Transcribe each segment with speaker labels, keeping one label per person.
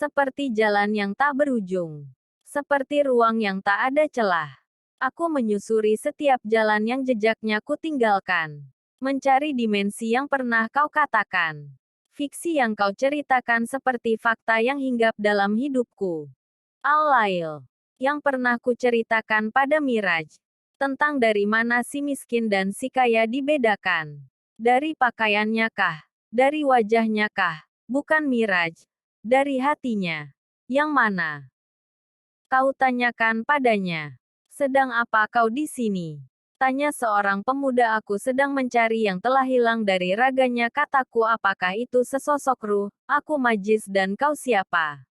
Speaker 1: Seperti jalan yang tak berujung. Seperti ruang yang tak ada celah. Aku menyusuri setiap jalan yang jejaknya kutinggalkan. Mencari dimensi yang pernah kau katakan. Fiksi yang kau ceritakan seperti fakta yang hinggap dalam hidupku. Al-Lail. Yang pernah kuceritakan pada Miraj. Tentang dari mana si miskin dan si kaya dibedakan. Dari pakaiannya kah? Dari wajahnya kah? Bukan Miraj. Dari hatinya. Yang mana? Kau tanyakan padanya. Sedang apa kau di sini? Tanya seorang pemuda. Aku sedang mencari yang telah hilang dari raganya. Kataku, apakah itu sesosok ruh? Aku Majis dan kau siapa?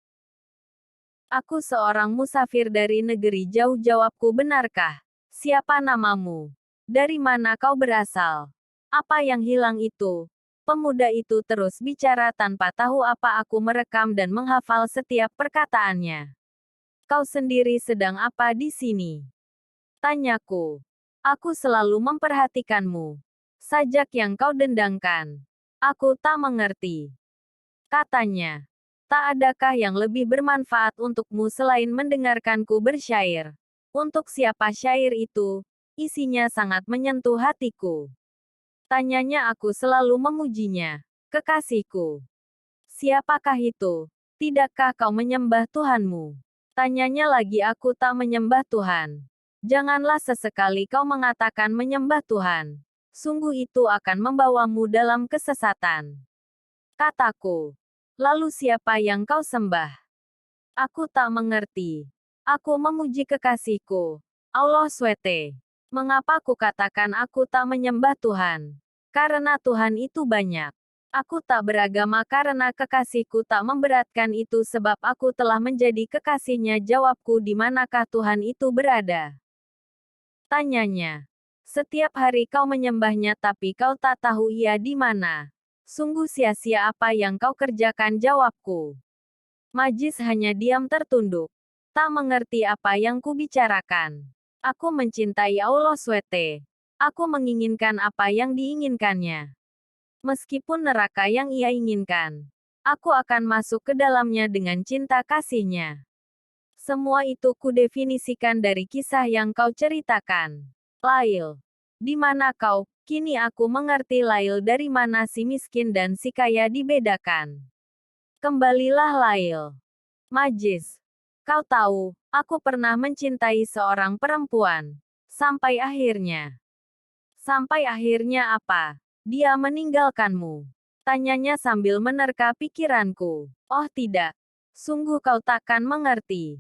Speaker 1: Aku seorang musafir dari negeri jauh. Jawabku, benarkah? Siapa namamu? Dari mana kau berasal? Apa yang hilang itu? Pemuda itu terus bicara tanpa tahu apa aku merekam dan menghafal setiap perkataannya. Kau sendiri sedang apa di sini? Tanyaku. Aku selalu memperhatikanmu. Sajak yang kau dendangkan. Aku tak mengerti. Katanya. Tak adakah yang lebih bermanfaat untukmu selain mendengarkanku bersyair? Untuk siapa syair itu? Isinya sangat menyentuh hatiku. Tanyanya. Aku selalu memujinya. Kekasihku. Siapakah itu? Tidakkah kau menyembah Tuhanmu? Tanyanya lagi. Aku tak menyembah Tuhan. Janganlah sesekali kau mengatakan menyembah Tuhan. Sungguh itu akan membawamu dalam kesesatan. Kataku. Lalu siapa yang kau sembah? Aku tak mengerti. Aku memuji kekasihku. Allah SWT. Mengapa ku katakan aku tak menyembah Tuhan? Karena Tuhan itu banyak. Aku tak beragama karena kekasihku tak memberatkan itu sebab aku telah menjadi kekasihnya. Jawabku, di manakah Tuhan itu berada? Tanyanya. Setiap hari kau menyembahnya tapi kau tak tahu ia di mana. Sungguh sia-sia apa yang kau kerjakan. Jawabku. Majis hanya diam tertunduk. Tak mengerti apa yang kubicarakan. Aku mencintai Allah SWT. Aku menginginkan apa yang diinginkannya. Meskipun neraka yang ia inginkan. Aku akan masuk ke dalamnya dengan cinta kasihnya. Semua itu kudefinisikan dari kisah yang kau ceritakan. Lail. Di mana kau? Kini aku mengerti, Lail, dari mana si miskin dan si kaya dibedakan. Kembalilah, Lail. Majis. Kau tahu, aku pernah mencintai seorang perempuan. Sampai akhirnya. Sampai akhirnya apa? Dia meninggalkanmu. Tanyanya sambil menerka pikiranku. Oh tidak. Sungguh kau takkan mengerti.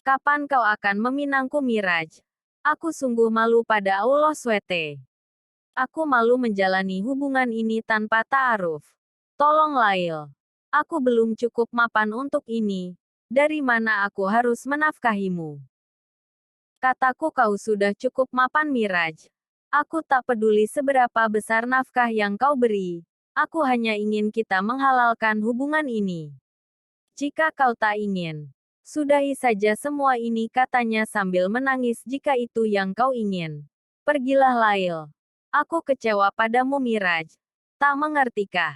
Speaker 1: Kapan kau akan meminangku, Miraj? Aku sungguh malu pada Allah SWT. Aku malu menjalani hubungan ini tanpa ta'aruf. Tolong, Lail. Aku belum cukup mapan untuk ini. Dari mana aku harus menafkahimu? Kataku, kau sudah cukup mapan, Miraj. Aku tak peduli seberapa besar nafkah yang kau beri. Aku hanya ingin kita menghalalkan hubungan ini. Jika kau tak ingin, sudahi saja semua ini, katanya sambil menangis. Jika itu yang kau ingin, pergilah, Lail. Aku kecewa padamu, Miraj. Tak mengertikah?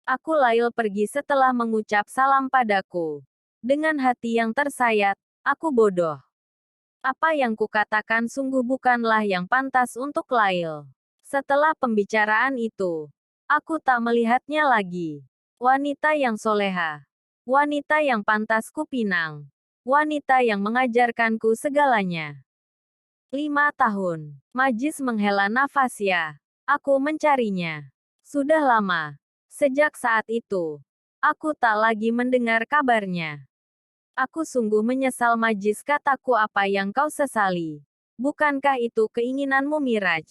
Speaker 1: Aku, Lail, pergi setelah mengucap salam padaku. Dengan hati yang tersayat, aku bodoh. Apa yang kukatakan sungguh bukanlah yang pantas untuk Lail. Setelah pembicaraan itu, aku tak melihatnya lagi. Wanita yang soleha. Wanita yang pantas kupinang. Wanita yang mengajarkanku segalanya. 5 tahun. Majis menghela nafasnya. Aku mencarinya. Sudah lama. Sejak saat itu, aku tak lagi mendengar kabarnya. Aku sungguh menyesal, Majis, kataku. Apa yang kau sesali? Bukankah itu keinginanmu, Miraj?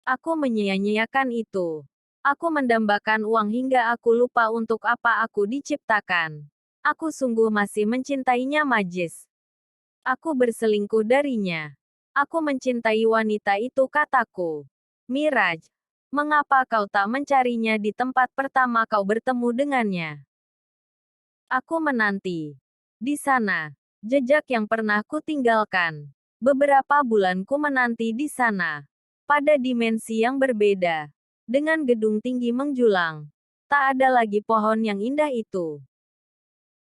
Speaker 1: Aku menyia-nyiakan itu. Aku mendambakan uang hingga aku lupa untuk apa aku diciptakan. Aku sungguh masih mencintainya, Majis. Aku berselingkuh darinya. Aku mencintai wanita itu, kataku. Miraj, mengapa kau tak mencarinya di tempat pertama kau bertemu dengannya? Aku menanti. Di sana, jejak yang pernah kutinggalkan. Beberapa bulan ku menanti di sana. Pada dimensi yang berbeda. Dengan gedung tinggi menjulang. Tak ada lagi pohon yang indah itu.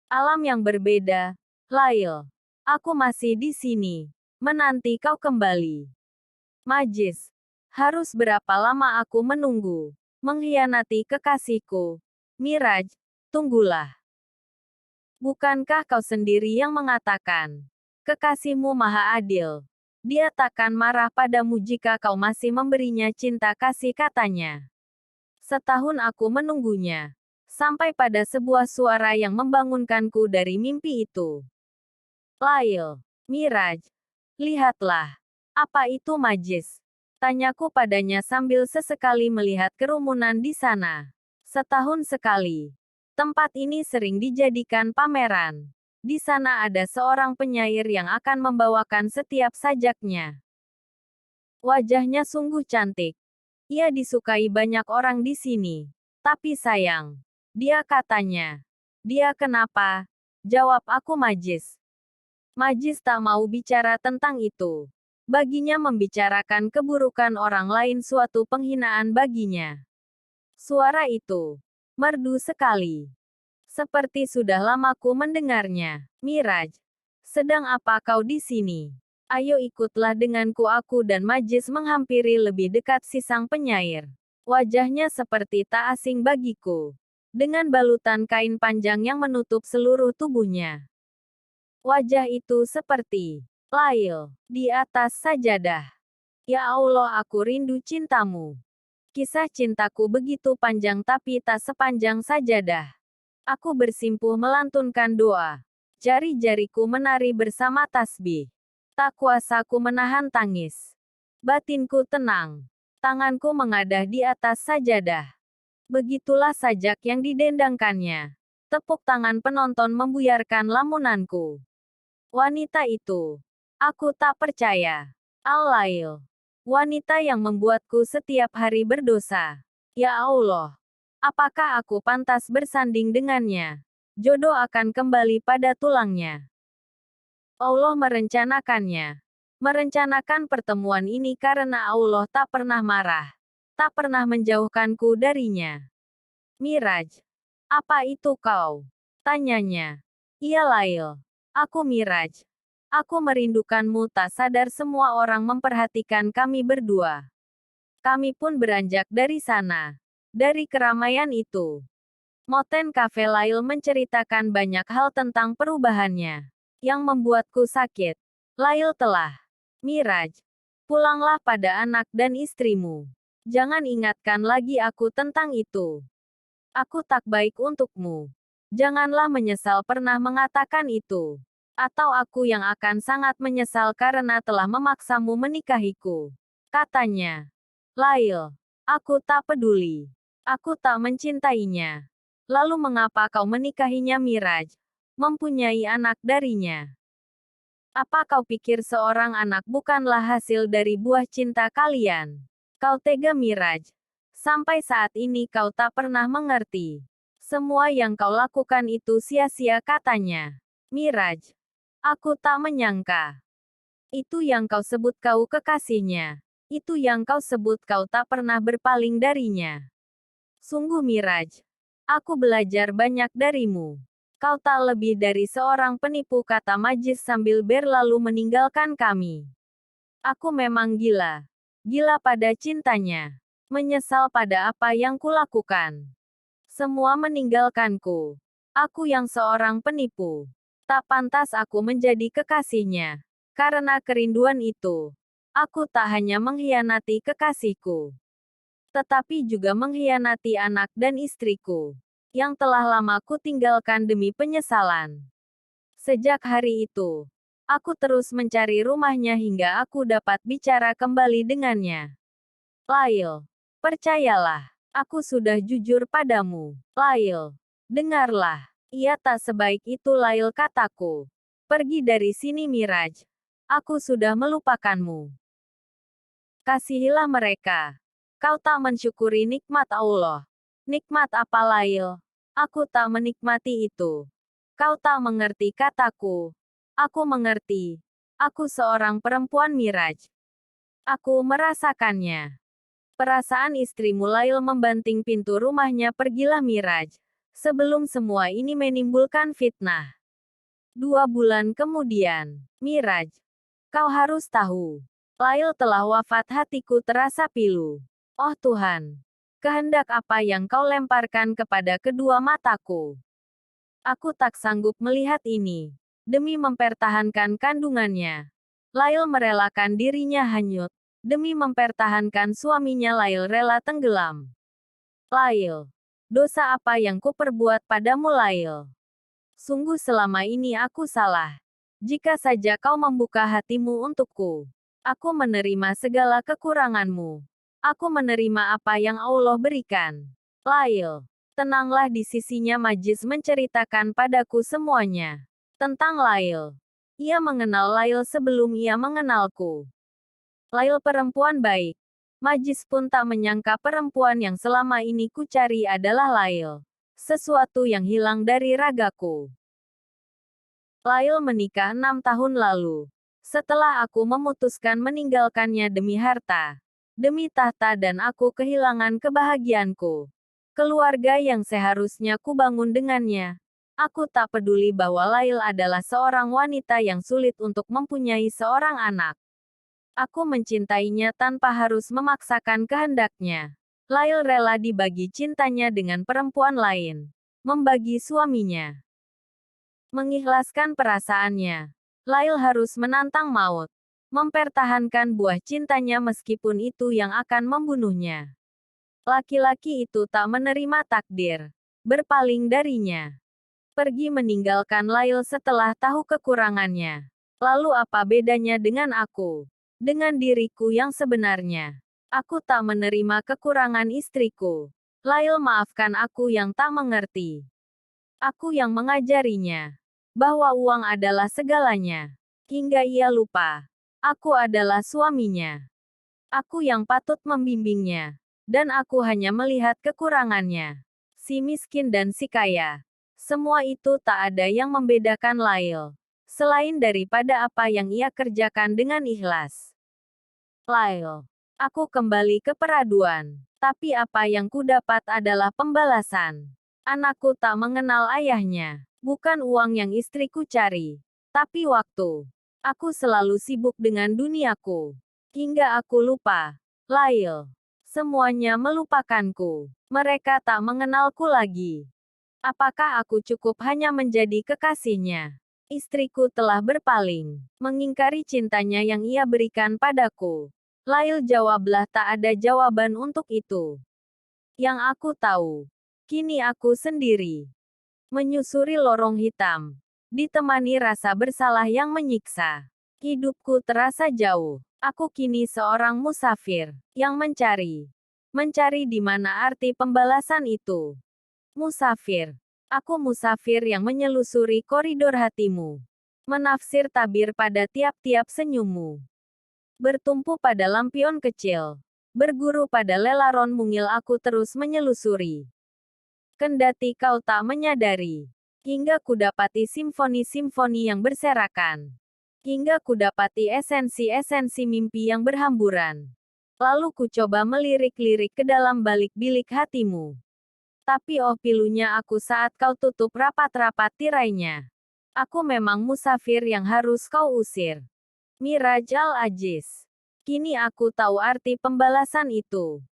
Speaker 1: Alam yang berbeda. Lail. Aku masih di sini. Menanti kau kembali. Majis. Harus berapa lama aku menunggu? Mengkhianati kekasihku. Miraj, tunggulah. Bukankah kau sendiri yang mengatakan, kekasihmu maha adil. Dia takkan marah padamu jika kau masih memberinya cinta kasih katanya. Setahun aku menunggunya. Sampai pada sebuah suara yang membangunkanku dari mimpi itu. Lail. Miraj. Lihatlah. Apa itu Majis? Tanyaku padanya sambil sesekali melihat kerumunan di sana. Setahun sekali. Tempat ini sering dijadikan pameran. Di sana ada seorang penyair yang akan membawakan setiap sajaknya. Wajahnya sungguh cantik. Ia disukai banyak orang di sini. Tapi sayang. Dia katanya. Dia kenapa? Jawab aku Majis. Majis tak mau bicara tentang itu. Baginya membicarakan keburukan orang lain suatu penghinaan baginya. Suara itu merdu sekali. Seperti sudah lamaku mendengarnya. Miraj, sedang apa kau di sini? Ayo ikutlah denganku. Aku dan Majis menghampiri lebih dekat si sang penyair. Wajahnya seperti tak asing bagiku. Dengan balutan kain panjang yang menutup seluruh tubuhnya. Wajah itu seperti Lail di atas sajadah. Ya Allah, aku rindu cintamu. Kisah cintaku begitu panjang tapi tak sepanjang sajadah. Aku bersimpuh melantunkan doa. Jari-jariku menari bersama tasbih. Tak kuasa ku menahan tangis. Batinku tenang. Tanganku mengadah di atas sajadah. Begitulah sajak yang didendangkannya. Tepuk tangan penonton membuyarkan lamunanku. Wanita itu. Aku tak percaya. Al-Lail. Wanita yang membuatku setiap hari berdosa. Ya Allah. Apakah aku pantas bersanding dengannya? Jodoh akan kembali pada tulangnya. Allah merencanakannya. Merencanakan pertemuan ini karena Allah tak pernah marah. Tak pernah menjauhkanku darinya. Miraj. Apa itu kau? Tanyanya. Iya Lail. Aku Miraj. Aku merindukanmu. Tak sadar semua orang memperhatikan kami berdua. Kami pun beranjak dari sana. Dari keramaian itu. Moten Cafe Lail menceritakan banyak hal tentang perubahannya. Yang membuatku sakit. Lail telah. Miraj. Pulanglah pada anak dan istrimu. Jangan ingatkan lagi aku tentang itu. Aku tak baik untukmu. Janganlah menyesal pernah mengatakan itu. Atau aku yang akan sangat menyesal karena telah memaksamu menikahiku. Katanya. Lail. Aku tak peduli. Aku tak mencintainya. Lalu mengapa kau menikahinya Miraj? Mempunyai anak darinya. Apa kau pikir seorang anak bukanlah hasil dari buah cinta kalian? Kau tega Miraj. Sampai saat ini kau tak pernah mengerti. Semua yang kau lakukan itu sia-sia katanya. Miraj. Aku tak menyangka. Itu yang kau sebut kau kekasihnya. Itu yang kau sebut kau tak pernah berpaling darinya. Sungguh Miraj. Aku belajar banyak darimu. Kau tak lebih dari seorang penipu kata Majis sambil berlalu meninggalkan kami. Aku memang gila. Gila pada cintanya. Menyesal pada apa yang kulakukan. Semua meninggalkanku. Aku yang seorang penipu. Tak pantas aku menjadi kekasihnya. Karena kerinduan itu. Aku tak hanya mengkhianati kekasihku. Tetapi juga mengkhianati anak dan istriku. Yang telah lama ku tinggalkan demi penyesalan. Sejak hari itu. Aku terus mencari rumahnya hingga aku dapat bicara kembali dengannya. Lail. Percayalah, aku sudah jujur padamu. Lail, dengarlah. Ia tak sebaik itu Lail kataku. Pergi dari sini Miraj. Aku sudah melupakanmu. Kasihilah mereka. Kau tak mensyukuri nikmat Allah. Nikmat apa Lail? Aku tak menikmati itu. Kau tak mengerti kataku. Aku mengerti. Aku seorang perempuan Miraj. Aku merasakannya. Perasaan istrimu Lail membanting pintu rumahnya. Pergilah Miraj. Sebelum semua ini menimbulkan fitnah. 2 bulan kemudian, Miraj, kau harus tahu. Lail telah wafat, hatiku terasa pilu. Oh Tuhan, kehendak apa yang kau lemparkan kepada kedua mataku? Aku tak sanggup melihat ini. Demi mempertahankan kandungannya, Lail merelakan dirinya hanyut. Demi mempertahankan suaminya, Lail rela tenggelam. Lail, dosa apa yang kuperbuat padamu, Lail? Sungguh selama ini aku salah. Jika saja kau membuka hatimu untukku, aku menerima segala kekuranganmu. Aku menerima apa yang Allah berikan. Lail, tenanglah. Di sisinya Majis menceritakan padaku semuanya. Tentang Lail. Ia mengenal Lail sebelum ia mengenalku. Lail perempuan baik. Majis pun tak menyangka perempuan yang selama ini kucari adalah Lail. Sesuatu yang hilang dari ragaku. Lail menikah 6 tahun lalu. Setelah aku memutuskan meninggalkannya demi harta, demi tahta, dan aku kehilangan kebahagiaanku. Keluarga yang seharusnya kubangun dengannya. Aku tak peduli bahwa Lail adalah seorang wanita yang sulit untuk mempunyai seorang anak. Aku mencintainya tanpa harus memaksakan kehendaknya. Lail rela dibagi cintanya dengan perempuan lain. Membagi suaminya. Mengikhlaskan perasaannya. Lail harus menantang maut. Mempertahankan buah cintanya meskipun itu yang akan membunuhnya. Laki-laki itu tak menerima takdir. Berpaling darinya. Pergi meninggalkan Lail setelah tahu kekurangannya. Lalu apa bedanya dengan aku? Dengan diriku yang sebenarnya. Aku tak menerima kekurangan istriku. Lail maafkan aku yang tak mengerti. Aku yang mengajarinya. Bahwa uang adalah segalanya. Hingga ia lupa. Aku adalah suaminya. Aku yang patut membimbingnya. Dan aku hanya melihat kekurangannya. Si miskin dan si kaya. Semua itu tak ada yang membedakan Lail. Selain daripada apa yang ia kerjakan dengan ikhlas. Lail, aku kembali ke peraduan. Tapi apa yang kudapat adalah pembalasan. Anakku tak mengenal ayahnya. Bukan uang yang istriku cari. Tapi waktu. Aku selalu sibuk dengan duniaku. Hingga aku lupa. Lail. Semuanya melupakanku. Mereka tak mengenalku lagi. Apakah aku cukup hanya menjadi kekasihnya? Istriku telah berpaling, mengingkari cintanya yang ia berikan padaku. Lail jawablah, tak ada jawaban untuk itu. Yang aku tahu, kini aku sendiri. Menyusuri lorong hitam. Ditemani rasa bersalah yang menyiksa. Hidupku terasa jauh. Aku kini seorang musafir, yang mencari. Mencari di mana arti pembalasan itu. Musafir. Aku musafir yang menyelusuri koridor hatimu. Menafsir tabir pada tiap-tiap senyummu. Bertumpu pada lampion kecil. Berguru pada lelaron mungil, aku terus menyelusuri. Kendati kau tak menyadari. Hingga kudapati simfoni-simfoni yang berserakan. Hingga kudapati esensi-esensi mimpi yang berhamburan. Lalu ku coba melirik-lirik ke dalam balik bilik hatimu. Tapi oh pilunya aku saat kau tutup rapat-rapat tirainya. Aku memang musafir yang harus kau usir. Miraj al-Ajiz. Kini aku tahu arti pembalasan itu.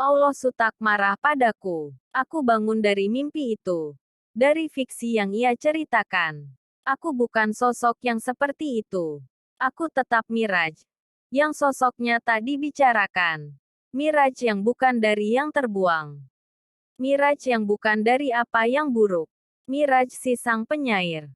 Speaker 1: Allah sutak marah padaku. Aku bangun dari mimpi itu. Dari fiksi yang ia ceritakan. Aku bukan sosok yang seperti itu. Aku tetap Miraj. Yang sosoknya tak dibicarakan. Miraj yang bukan dari yang terbuang. Miraj yang bukan dari apa yang buruk. Miraj si sang penyair.